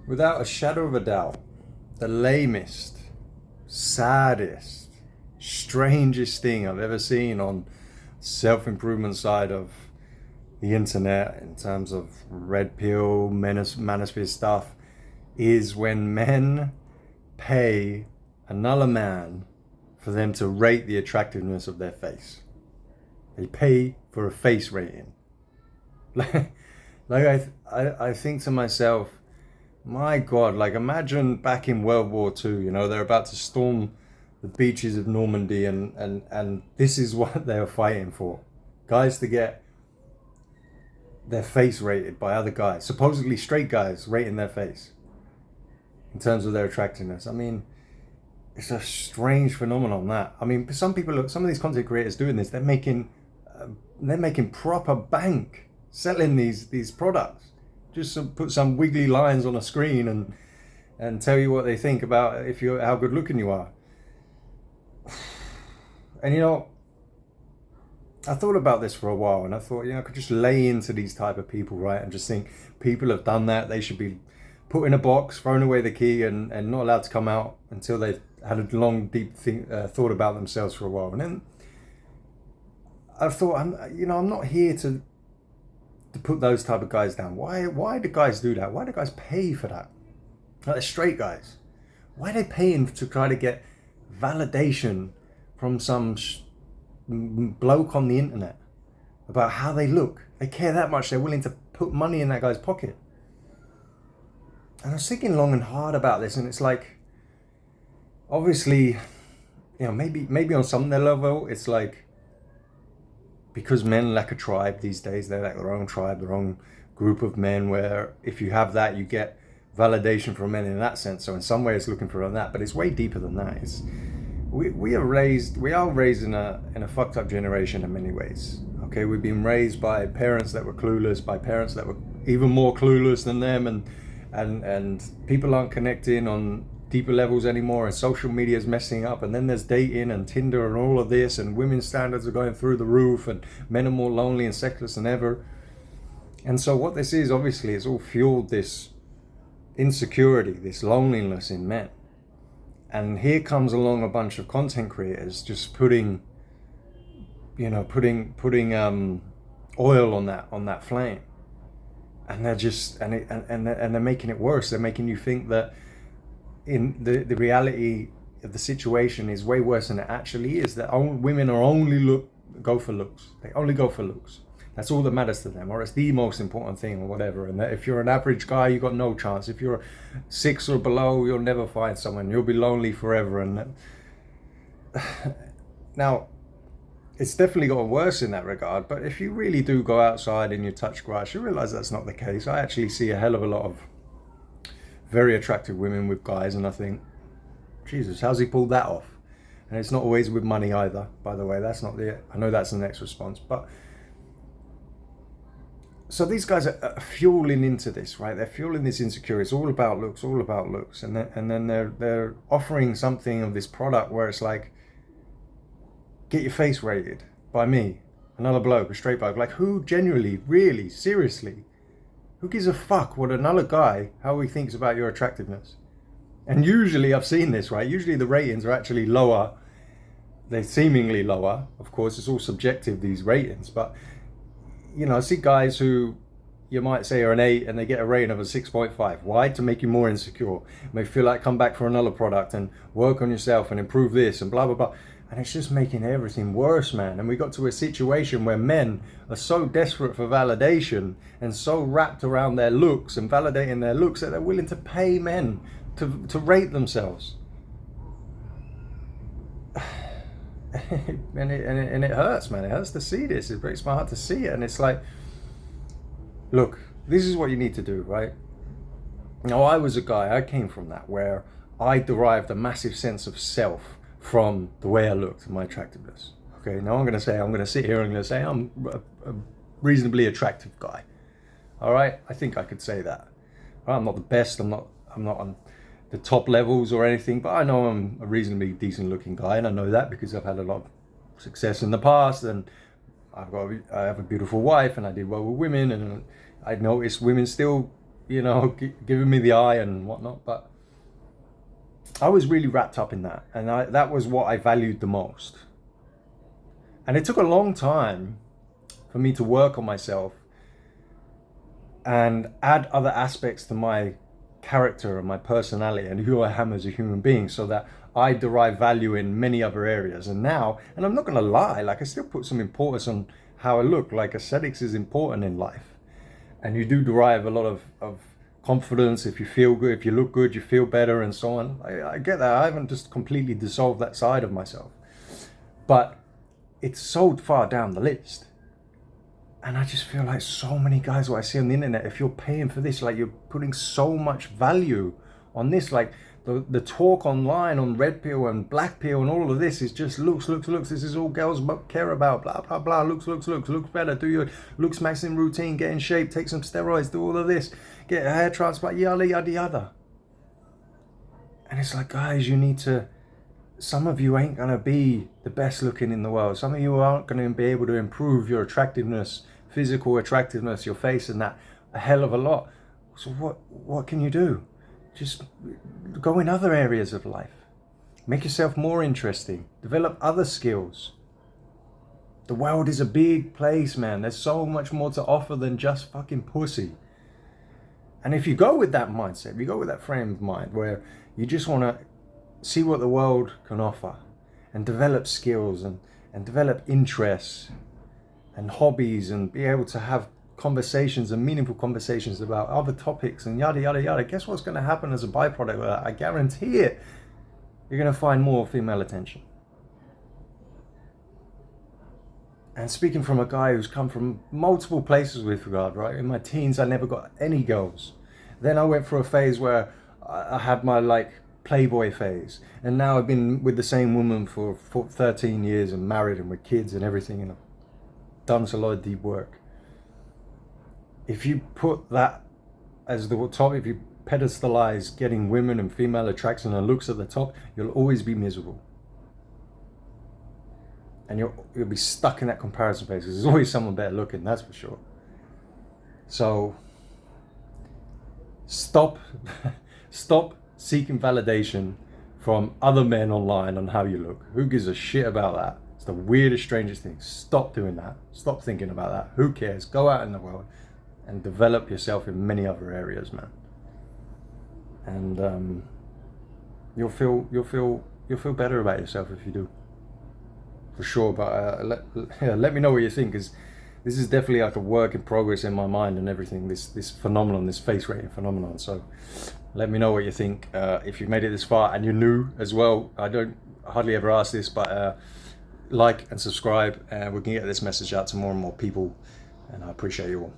Without a shadow of a doubt, the lamest, saddest, strangest thing I've ever seen on self-improvement side of the internet in terms of red pill, manosphere stuff is when men pay another man for them to rate the attractiveness of their face. They pay for a face rating. I think to myself, my God, like imagine back in World War II, they're about to storm the beaches of Normandy and this is what they were fighting for. Guys to get their face rated by other guys, supposedly straight guys rating their face in terms of their attractiveness. I mean, it's a strange phenomenon that. I mean, some of these content creators doing this, they're making proper bank selling these products. Just put some wiggly lines on a screen and tell you what they think about how good looking you are. And I thought about this for a while, and I thought, I could just lay into these type of people, right? And just think people have done that. They should be put in a box, thrown away the key, and not allowed to come out until they've had a long, deep thought about themselves for a while. And then I thought, I'm not here to put those type of guys down. Why do guys do that? Why do guys pay for that? Like the straight guys. Why are they paying to try to get validation from some bloke on the internet about how they look? They care that much, they're willing to put money in that guy's pocket. And I was thinking long and hard about this, and it's like, obviously, maybe on some level, it's like, because men lack a tribe these days, they lack their own tribe, their own group of men, where if you have that, you get validation from men in that sense. So in some way it's looking for that, but it's way deeper than that. We are raised in a fucked up generation in many ways. Okay, we've been raised by parents that were clueless, by parents that were even more clueless than them, and people aren't connecting on deeper levels anymore, and social media is messing up, and then there's dating and Tinder and all of this, and women's standards are going through the roof, and men are more lonely and sexless than ever. And so what this is, obviously, it's all fueled this insecurity, this loneliness in men. And here comes along a bunch of content creators just putting oil on that flame, and they're making it worse. They're making you think that in the reality of the situation is way worse than it actually is. That women are only go for looks. They only go for looks. That's all that matters to them, or it's the most important thing, or whatever. And that if you're an average guy, you got no chance. If you're 6 or below, you'll never find someone. You'll be lonely forever. And now, it's definitely gotten worse in that regard. But if you really do go outside and you touch grass, you realize that's not the case. I actually see a hell of a lot of very attractive women with guys, and I think, Jesus, how's he pulled that off? And it's not always with money either, by the way. That's not I know that's the next response, but so these guys are fueling into this, right? They're fueling this insecurity. It's all about looks, and then they're offering something of this product where it's like, get your face rated by me, another bloke, a straight bloke. Like, who genuinely, really, seriously, who gives a fuck what another guy, how he thinks about your attractiveness? And usually, I've seen this, right? Usually the ratings are actually lower. They're seemingly lower. Of course, it's all subjective, these ratings, but I see guys who you might say are an 8 and they get a rating of a 6.5. Why? To make you more insecure. Make you feel like come back for another product and work on yourself and improve this and blah, blah, blah. And it's just making everything worse, man. And we got to a situation where men are so desperate for validation and so wrapped around their looks and validating their looks that they're willing to pay men to rate themselves. and it hurts, man. It hurts to see this. It breaks my heart to see it. And it's like, look, this is what you need to do, right? Now, I was a guy, I came from that, where I derived a massive sense of self from the way I looked and my attractiveness. Okay, now I'm going to sit here and I'm going to say I'm a reasonably attractive guy. All right, I think I could say that. I'm not the best. I'm not on the top levels or anything, but I know I'm a reasonably decent looking guy, and I know that because I've had a lot of success in the past, and I have a beautiful wife, and I did well with women, and I noticed women still you know, giving me the eye and whatnot. But I was really wrapped up in that, and that was what I valued the most. And it took a long time for me to work on myself and add other aspects to my character and my personality and who I am as a human being, so that I derive value in many other areas. And now, and I'm not going to lie, like I still put some importance on how I look. Like aesthetics is important in life, and you do derive a lot of confidence if you feel good, if you look good, you feel better, and so on. I get that. I haven't just completely dissolved that side of myself, but it's so far down the list. And I just feel like so many guys, what I see on the internet, if you're paying for this, like you're putting so much value on this, like the talk online on red pill and black pill and all of this is just looks. This is all girls care about, blah, blah, blah. Looks better. Do your looks maxing routine, get in shape, take some steroids, do all of this, get a hair transplant, yada, yada, yada. And it's like, guys, you need to, some of you ain't going to be the best looking in the world. Some of you aren't going to be able to improve your attractiveness, physical attractiveness, your face and that a hell of a lot. So what can you do? Just go in other areas of life. Make yourself more interesting. Develop other skills. The world is a big place, man. There's so much more to offer than just fucking pussy. And if you go with that mindset, if you go with that frame of mind where you just want to see what the world can offer and develop skills and develop interests and hobbies and be able to have conversations and meaningful conversations about other topics and yada, yada, yada, guess what's going to happen as a byproduct of that? I guarantee it. You're going to find more female attention. And speaking from a guy who's come from multiple places with regard, right? In my teens, I never got any girls. Then I went through a phase where I had my like playboy phase. And now I've been with the same woman for 13 years and married and with kids and everything. And I've done a lot of deep work. If you put that as the top, if you pedestalize getting women and female attraction and looks at the top, you'll always be miserable. And you'll be stuck in that comparison phase because there's always someone better looking, that's for sure. So stop seeking validation from other men online on how you look. Who gives a shit about that? It's the weirdest, strangest thing. Stop doing that. Stop thinking about that. Who cares? Go out in the world and develop yourself in many other areas, man. And you'll feel better about yourself if you do, for sure. But let me know what you think, because this is definitely like a work in progress in my mind and everything. This phenomenon, this face rating phenomenon. So let me know what you think. If you've made it this far and you're new as well, I don't hardly ever ask this, but like and subscribe, and we can get this message out to more and more people. And I appreciate you all.